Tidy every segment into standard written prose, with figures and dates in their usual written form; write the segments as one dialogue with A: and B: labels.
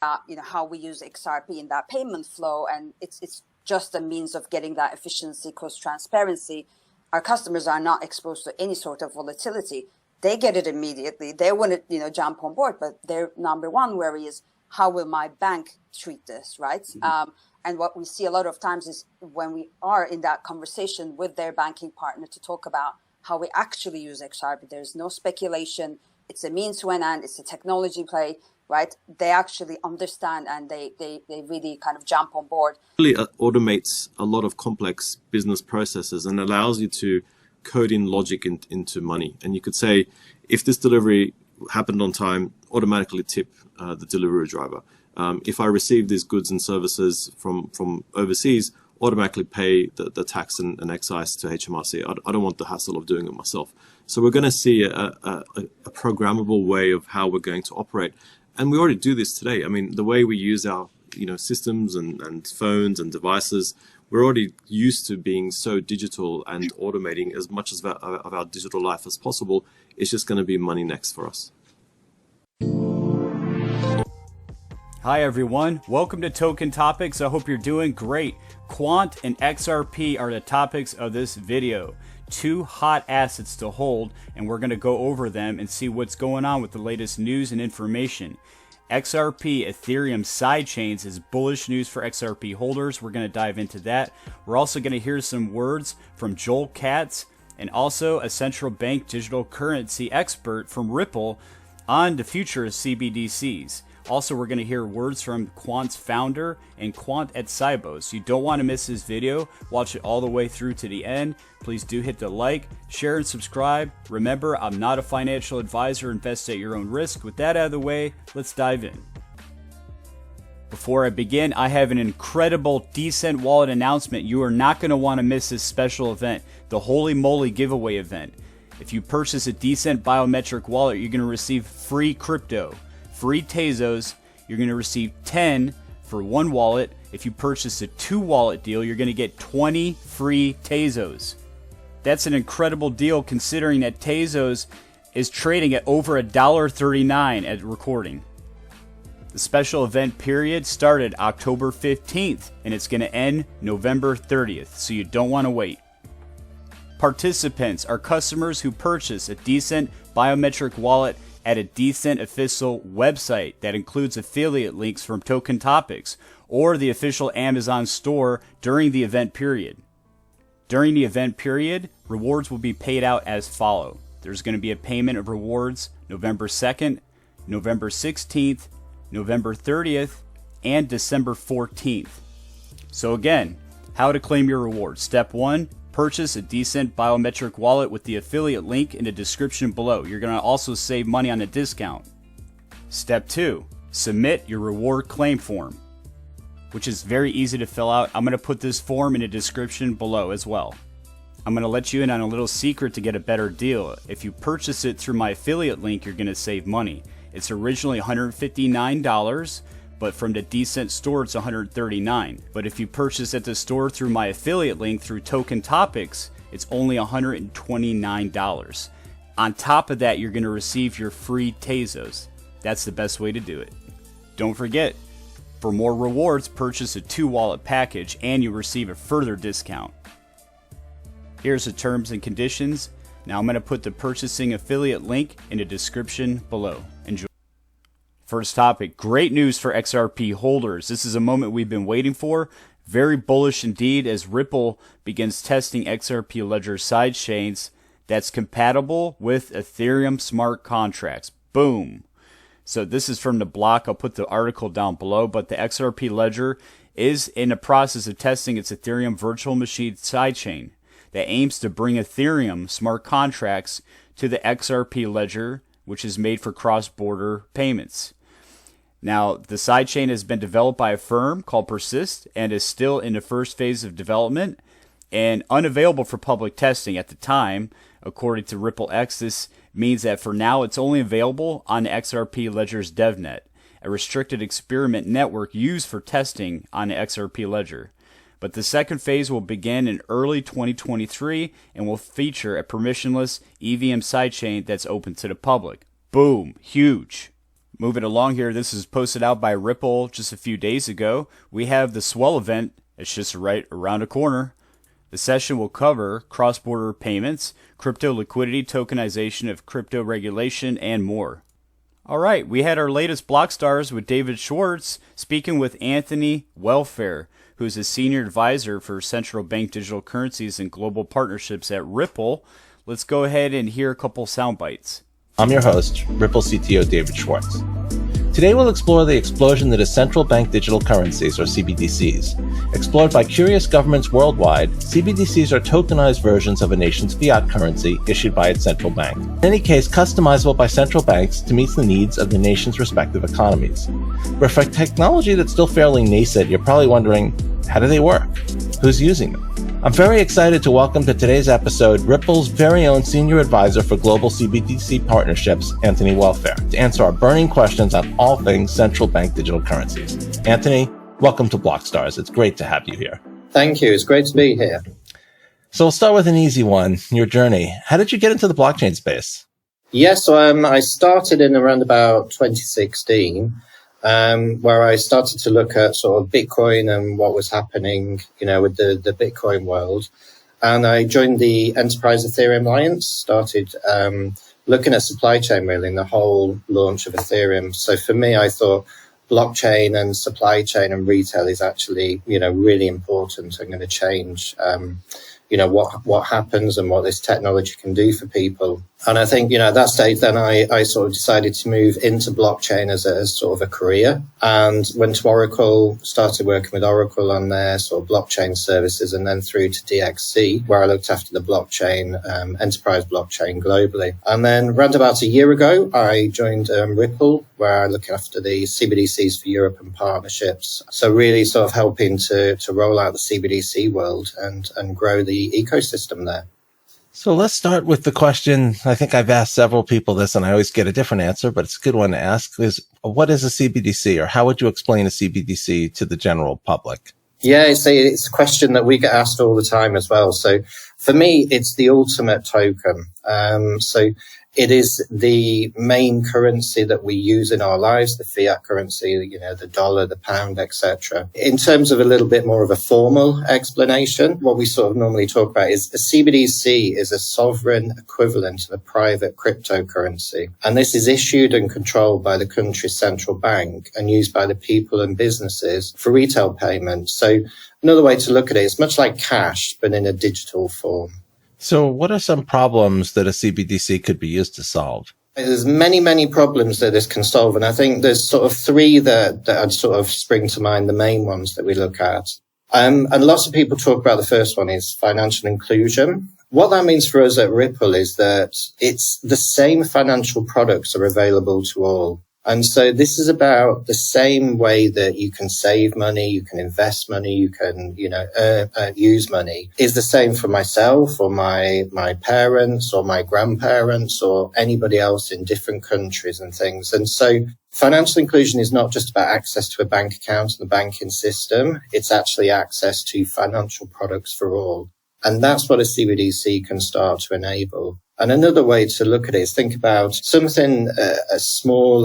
A: how we use XRP in that payment flow, and it's just a means of getting that efficiency, cost transparency. Our customers are not exposed to any sort of volatility. They get it immediately. They want to, jump on board, but their number one worry is, how will my bank treat this, right? Mm-hmm. And what we see a lot of times is when we are in that conversation with their banking partner to talk about how we actually use XRP, there's no speculation. It's a means to an end. It's a technology play, right? They actually understand, and they really kind of jump on board.
B: It really automates a lot of complex business processes and allows you to code in logic into money. And you could say, if this delivery happened on time, automatically tip the delivery driver. If I receive these goods and services from overseas, automatically pay the tax and excise to HMRC. I don't want the hassle of doing it myself. So we're going to see a programmable way of how we're going to operate. And we already do this today. I mean, the way we use our systems and phones and devices, we're already used to being so digital and automating as much of our digital life as possible. It's just going to be money next for us.
C: Hi everyone, welcome to Token Topics. I hope you're doing great. Quant and XRP are the topics of this video. Two hot assets to hold, and we're going to go over them and see what's going on with the latest news and information. XRP Ethereum sidechains is bullish news for XRP holders. We're going to dive into that. We're also going to hear some words from Joel Katz and also a central bank digital currency expert from Ripple on the future of CBDCs. Also, we're going to hear words from Quant's founder and Quant at Cybos. You don't want to miss this video. Watch it all the way through to the end. Please do hit the like, share, and subscribe. Remember, I'm not a financial advisor. Invest at your own risk. With that out of the way, let's dive in. Before I begin, I have an incredible DCENT wallet announcement. You are not going to want to miss this special event, the Holy Moly giveaway event. If you purchase a DCENT Biometric wallet, you're going to receive free crypto. Free Tezos. You're going to receive 10 for one wallet. If you purchase a 2-wallet deal, you're going to get 20 free Tezos. That's an incredible deal considering that Tezos is trading at over $1.39 at recording. The special event period started October 15th and it's going to end November 30th, so you don't want to wait. Participants are customers who purchase a DCENT Biometric wallet at a DCENT official website that includes affiliate links from Token Topics or the official Amazon store during the event period. During the event period, rewards will be paid out as follow. There's going to be a payment of rewards November 2nd, November 16th, November 30th, and December 14th. So again, how to claim your rewards. Step 1. Purchase a DCENT Biometric wallet with the affiliate link in the description below. You're going to also save money on the discount. Step 2. Submit your reward claim form, which is very easy to fill out. I'm going to put this form in the description below as well. I'm going to let you in on a little secret to get a better deal. If you purchase it through my affiliate link, you're going to save money. It's originally $159. But from the DCENT store, it's $139. But if you purchase at the store through my affiliate link through Token Topics, it's only $129. On top of that, you're going to receive your free Tezos. That's the best way to do it. Don't forget, for more rewards, purchase a 2-wallet package and you receive a further discount. Here's the terms and conditions. Now I'm going to put the purchasing affiliate link in the description below. Enjoy. First topic, great news for XRP holders. This is a moment we've been waiting for. Very bullish indeed as Ripple begins testing XRP Ledger sidechains that's compatible with Ethereum smart contracts. Boom. So this is from the block. I'll put the article down below, but the XRP Ledger is in the process of testing its Ethereum virtual machine sidechain that aims to bring Ethereum smart contracts to the XRP Ledger, which is made for cross-border payments. Now, the sidechain has been developed by a firm called Persist and is still in the first phase of development and unavailable for public testing at the time. According to Ripple X, this means that for now it's only available on the XRP Ledger's DevNet, a restricted experiment network used for testing on the XRP Ledger. But the second phase will begin in early 2023 and will feature a permissionless EVM sidechain that's open to the public. Boom, huge. Moving along here, this is posted out by Ripple just a few days ago. We have the Swell event. It's just right around the corner. The session will cover cross-border payments, crypto liquidity, tokenization of crypto regulation, and more. All right, we had our latest Block Stars with David Schwartz speaking with Anthony Welfare, who's a senior advisor for central bank digital currencies and global partnerships at Ripple. Let's go ahead and hear a couple sound bites.
D: I'm your host, Ripple CTO David Schwartz. Today we'll explore the explosion that is central bank digital currencies, or CBDCs. Explored by curious governments worldwide, CBDCs are tokenized versions of a nation's fiat currency issued by its central bank. In any case, customizable by central banks to meet the needs of the nation's respective economies. But for technology that's still fairly nascent, you're probably wondering, how do they work? Who's using them? I'm very excited to welcome to today's episode Ripple's very own Senior Advisor for Global CBDC Partnerships, Anthony Welfare, to answer our burning questions on all things central bank digital currencies. Anthony, welcome to Blockstars. It's great to have you here.
E: Thank you. It's great to be here.
D: So we'll start with an easy one, your journey. How did you get into the blockchain space?
E: Yes, I started in around about 2016. Where I started to look at sort of Bitcoin and what was happening, with the Bitcoin world. And I joined the Enterprise Ethereum Alliance, started looking at supply chain really and the whole launch of Ethereum. So for me, I thought blockchain and supply chain and retail is actually, really important and going to change, what happens and what this technology can do for people. And I think, at that stage, then I sort of decided to move into blockchain as sort of a career, and went to Oracle, started working with Oracle on their sort of blockchain services, and then through to DXC, where I looked after the blockchain, enterprise blockchain globally. And then around about a year ago, I joined Ripple, where I look after the CBDCs for Europe and partnerships. So really sort of helping to roll out the CBDC world and grow the ecosystem there.
D: So let's start with the question. I think I've asked several people this and I always get a different answer, but it's a good one to ask, is what is a CBDC, or how would you explain a CBDC to the general public?
E: Yeah, it's a question that we get asked all the time as well. So for me, it's the ultimate token. So it is the main currency that we use in our lives, the fiat currency, the dollar, the pound, etc. In terms of a little bit more of a formal explanation, what we sort of normally talk about is a CBDC is a sovereign equivalent of a private cryptocurrency. And this is issued and controlled by the country's central bank and used by the people and businesses for retail payments. So another way to look at it is much like cash, but in a digital form.
D: So what are some problems that a CBDC could be used to solve?
E: There's many, many problems that this can solve. And I think there's sort of three that I'd sort of spring to mind, the main ones that we look at. And lots of people talk about the first one is financial inclusion. What that means for us at Ripple is that it's the same financial products are available to all. And so this is about the same way that you can save money, you can invest money, you can, use money, is the same for myself or my parents or my grandparents or anybody else in different countries and things. And so financial inclusion is not just about access to a bank account and the banking system. It's actually access to financial products for all. And that's what a CBDC can start to enable. And another way to look at it is think about something as small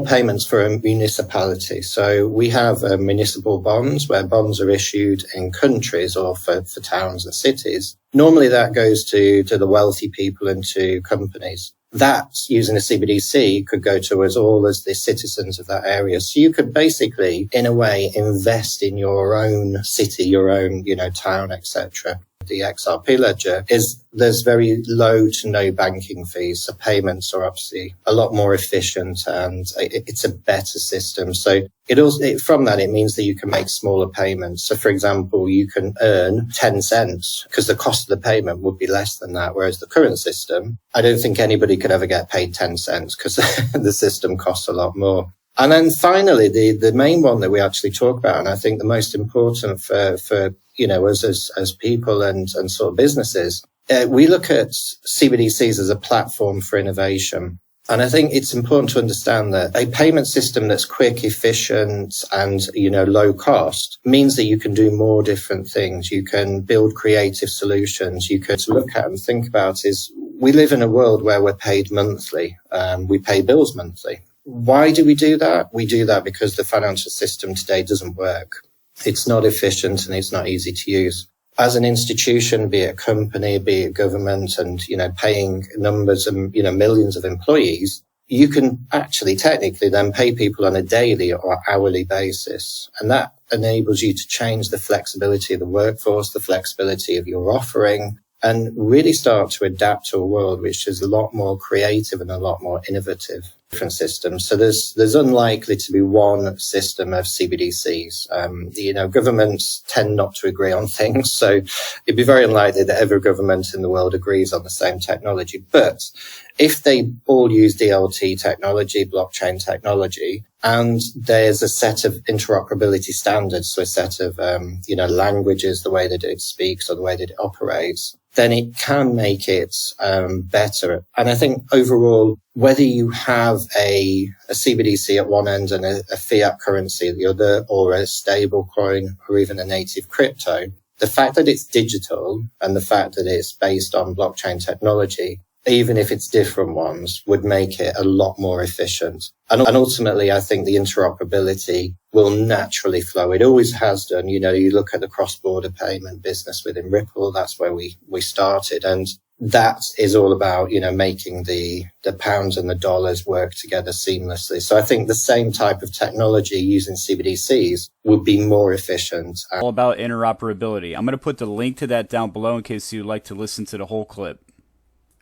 E: payments for a municipality. So we have municipal bonds where bonds are issued in countries or for towns and cities. Normally that goes to the wealthy people and to companies. That, using a CBDC, could go to us all as the citizens of that area. So you could basically, in a way, invest in your own city, your own, town, etc. The XRP Ledger there's very low to no banking fees. So payments are obviously a lot more efficient and it's a better system. So from that, it means that you can make smaller payments. So for example, you can earn 10 cents because the cost of the payment would be less than that. Whereas the current system, I don't think anybody could ever get paid 10 cents because the system costs a lot more. And then finally, the main one that we actually talk about, and I think the most important for us as people and sort of businesses, we look at CBDCs as a platform for innovation. And I think it's important to understand that a payment system that's quick, efficient, and, low cost means that you can do more different things. You can build creative solutions. You could look at and think about is we live in a world where we're paid monthly. We pay bills monthly. Why do we do that? We do that because the financial system today doesn't work. It's not efficient and it's not easy to use. As an institution, be it a company, be it government, and, paying numbers and, millions of employees, you can actually technically then pay people on a daily or hourly basis. And that enables you to change the flexibility of the workforce, the flexibility of your offering, and really start to adapt to a world which is a lot more creative and a lot more innovative. Different systems. So there's unlikely to be one system of CBDCs. Governments tend not to agree on things. So it'd be very unlikely that every government in the world agrees on the same technology. But if they all use DLT technology, blockchain technology, and there's a set of interoperability standards, so a set of, languages, the way that it speaks or the way that it operates, then it can make it better. And I think overall, whether you have a CBDC at one end and a fiat currency at the other, or a stable coin, or even a native crypto, the fact that it's digital and the fact that it's based on blockchain technology, even if it's different ones, would make it a lot more efficient. And ultimately, I think the interoperability will naturally flow. It always has done. You look at the cross-border payment business within Ripple, that's where we started. And that is all about, making the pounds and the dollars work together seamlessly. So I think the same type of technology using CBDCs would be more efficient.
C: All about interoperability. I'm going to put the link to that down below in case you'd like to listen to the whole clip.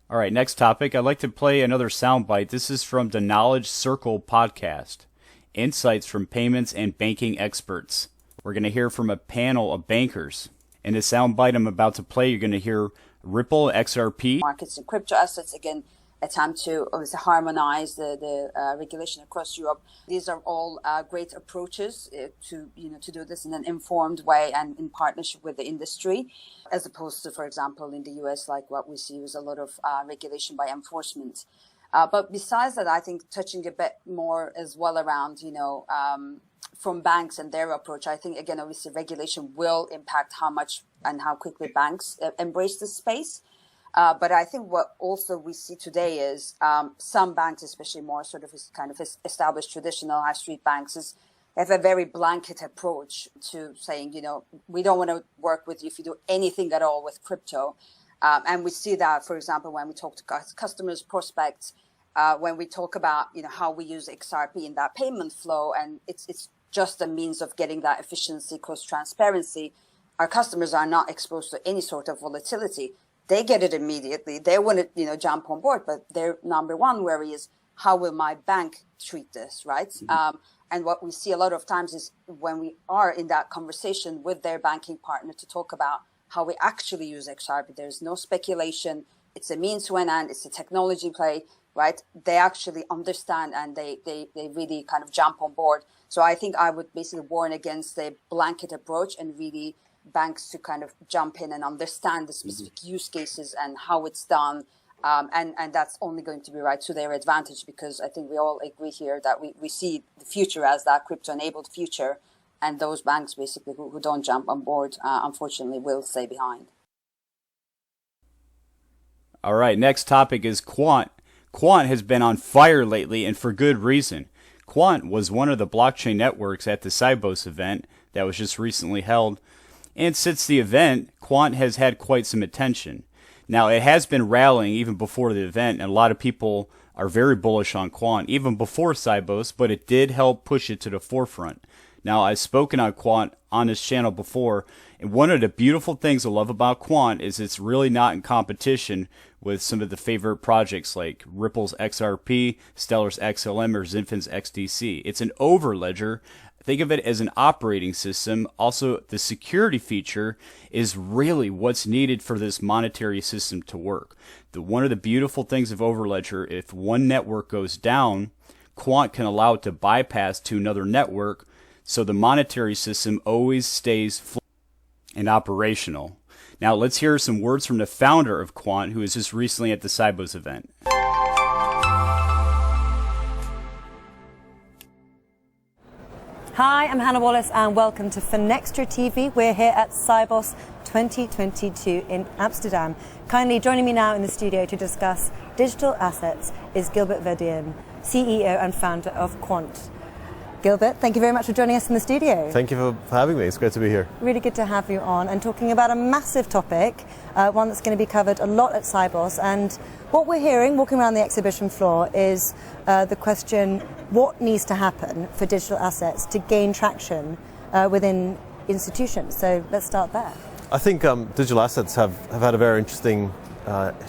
C: All right, next topic. I'd like to play another soundbite. This is from the Knowledge Circle podcast. Insights from payments and banking experts. We're going to hear from a panel of bankers. In the soundbite I'm about to play, you're going to hear Ripple, XRP.
A: Markets and crypto assets, again, attempt to obviously harmonize the regulation across Europe. These are all great approaches to do this in an informed way and in partnership with the industry, as opposed to, for example, in the US, like what we see is a lot of regulation by enforcement. But besides that, I think touching a bit more as well around, from banks and their approach, I think, again, obviously regulation will impact how much and how quickly banks embrace this space. But I think what also we see today is some banks, especially more sort of established traditional high street banks, have a very blanket approach to saying, we don't want to work with you if you do anything at all with crypto. And we see that, for example, when we talk to customers, prospects, when we talk about, how we use XRP in that payment flow, and it's just a means of getting that efficiency, cost transparency. Our customers are not exposed to any sort of volatility. They get it immediately. They want to, jump on board, but their number one worry is, how will my bank treat this, right? Mm-hmm. And what we see a lot of times is when we are in that conversation with their banking partner to talk about how we actually use XRP, there's no speculation. It's a means to an end. It's a technology play, right? They actually understand and they really kind of jump on board. So I think I would basically warn against the blanket approach and really banks to kind of jump in and understand the specific use cases and how it's done. And that's only going to be right to their advantage, because I think we all agree here that we see the future as that crypto-enabled future. And those banks basically who don't jump on board, unfortunately, will stay behind.
C: All right, next topic is Quant. Quant has been on fire lately, and for good reason. Quant was one of the blockchain networks at the Sibos event that was just recently held. And since the event, Quant has had quite some attention. Now, it has been rallying even before the event, and a lot of people are very bullish on Quant, even before Sibos, but it did help push it to the forefront. Now, I've spoken on Quant on this channel before, and one of the beautiful things I love about Quant is it's really not in competition with some of the favorite projects like Ripple's XRP, Stellar's XLM, or Zinfin's XDC. It's an Overledger. Think of it as an operating system. Also, the security feature is really what's needed for this monetary system to work. One of the beautiful things of Overledger, if one network goes down, Quant can allow it to bypass to another network, so the monetary system always stays and operational. Now, let's hear some words from the founder of Quant, who was just recently at the Sibos event.
F: Hi, I'm Hannah Wallace and welcome to Finextra TV. We're here at Sibos 2022 in Amsterdam. Kindly joining me now in the studio to discuss digital assets is Gilbert Verdian. CEO and founder of QUANT. Gilbert, thank you very much for joining us in the studio.
G: Thank you for having me. It's great to be here.
F: Really good to have you on and talking about a massive topic, one that's going to be covered a lot at Sibos. And what we're hearing, walking around the exhibition floor, is the question, what needs to happen for digital assets to gain traction within institutions? So let's start there.
G: I think digital assets have had a very interesting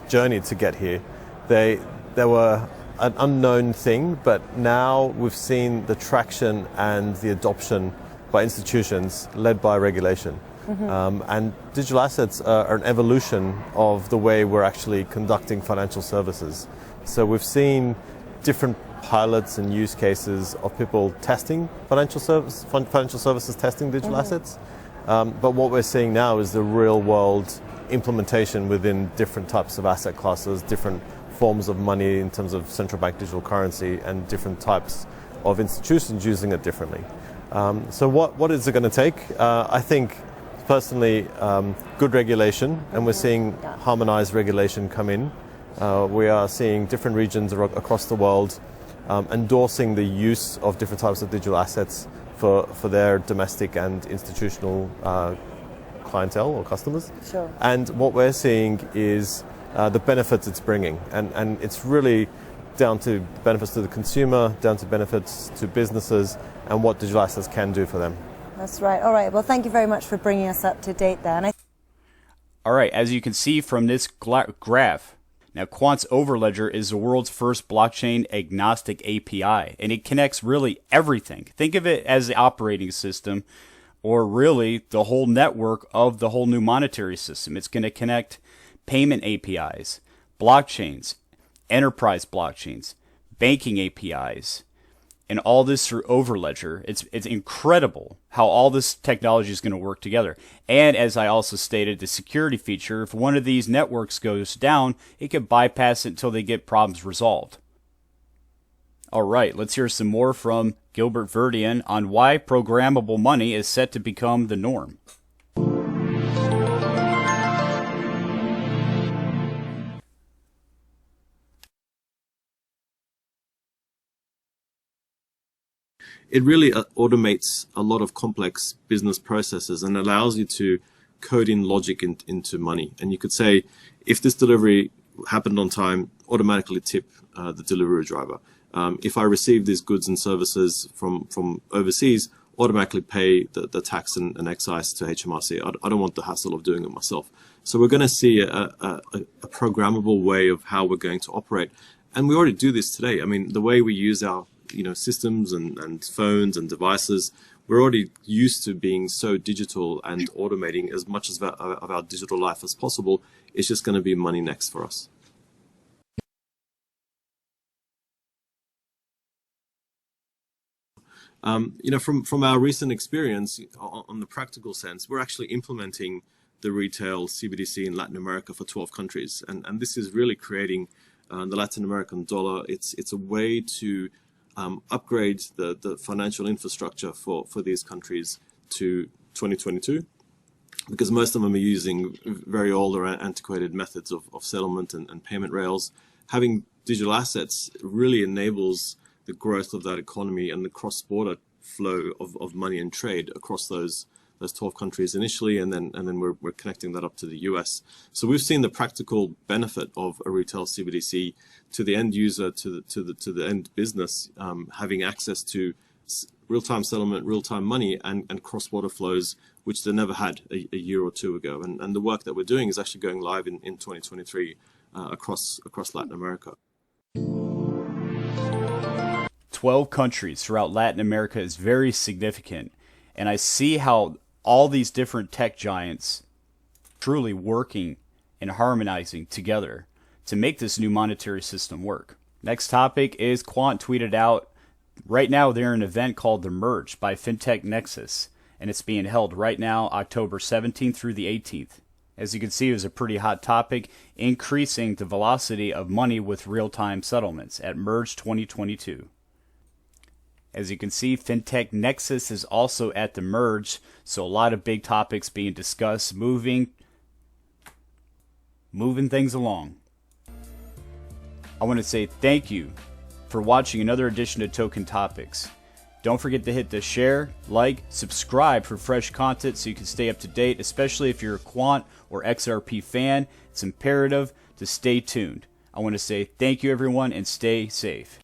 G: journey to get here. They were an unknown thing, but now we've seen the traction and the adoption by institutions led by regulation. And digital assets are an evolution of the way we're actually conducting financial services. So we've seen different pilots and use cases of people testing financial services testing digital assets. But what we're seeing now is the real world implementation within different types of asset classes, different forms of money in terms of central bank digital currency, and different types of institutions using it differently. So what is it going to take? I think personally good regulation, and we're seeing harmonized regulation come in. We are seeing different regions across the world endorsing the use of different types of digital assets for their domestic and institutional clientele or customers.
F: Sure.
G: And what we're seeing is the benefits it's bringing. And it's really down to benefits to the consumer, down to benefits to businesses, and what digital assets can do for them.
F: That's right. All right. Well, thank you very much for bringing us up to date there. And
C: All right, as you can see from this graph, now QUANT's Overledger is the world's first blockchain agnostic API, and it connects really everything. Think of it as the operating system, or really the whole network of the whole new monetary system. It's going to connect payment APIs, blockchains, enterprise blockchains, banking APIs, and all this through Overledger. It's incredible how all this technology is going to work together. And as I also stated, the security feature, if one of these networks goes down, it can bypass it until they get problems resolved. All right, let's hear some more from Gilbert Verdian on why programmable money is set to become the norm.
B: It really automates a lot of complex business processes and allows you to code in logic into money. And you could say, if this delivery happened on time, automatically tip the delivery driver. If I receive these goods and services from overseas, automatically pay the tax and excise to HMRC. I don't want the hassle of doing it myself. So we're going to see a programmable way of how we're going to operate. And we already do this today. I mean, the way we use our systems and phones and devices, we're already used to being so digital and automating as much of our digital life as possible. It's just going to be money next for us. From our recent experience on the practical sense, we're actually implementing the retail CBDC in Latin America for 12 countries. And this is really creating the Latin American dollar. It's a way to upgrade the financial infrastructure for these countries to 2022, because most of them are using very old or antiquated methods of settlement and payment rails. Having digital assets really enables the growth of that economy and the cross-border flow of money and trade across those 12 countries initially, and then we're connecting that up to the US. So we've seen the practical benefit of a retail CBDC to the end user, to the end business, having access to real-time settlement, real-time money, and cross-border flows, which they never had a year or two ago. And the work that we're doing is actually going live in 2023 across Latin America.
C: 12 countries throughout Latin America is very significant. And I see how all these different tech giants truly working and harmonizing together to make this new monetary system work. Next topic is Quant tweeted out, right now they're in an event called The Merge by FinTech Nexus, and it's being held right now, October 17th through the 18th. As you can see, it was a pretty hot topic, increasing the velocity of money with real-time settlements at Merge 2022. As you can see, FinTech Nexus is also at the Merge, so a lot of big topics being discussed, moving things along. I want to say thank you for watching another edition of Token Topics. Don't forget to hit the share, like, subscribe for fresh content so you can stay up to date, especially if you're a Quant or XRP fan. It's imperative to stay tuned. I want to say thank you, everyone, and stay safe.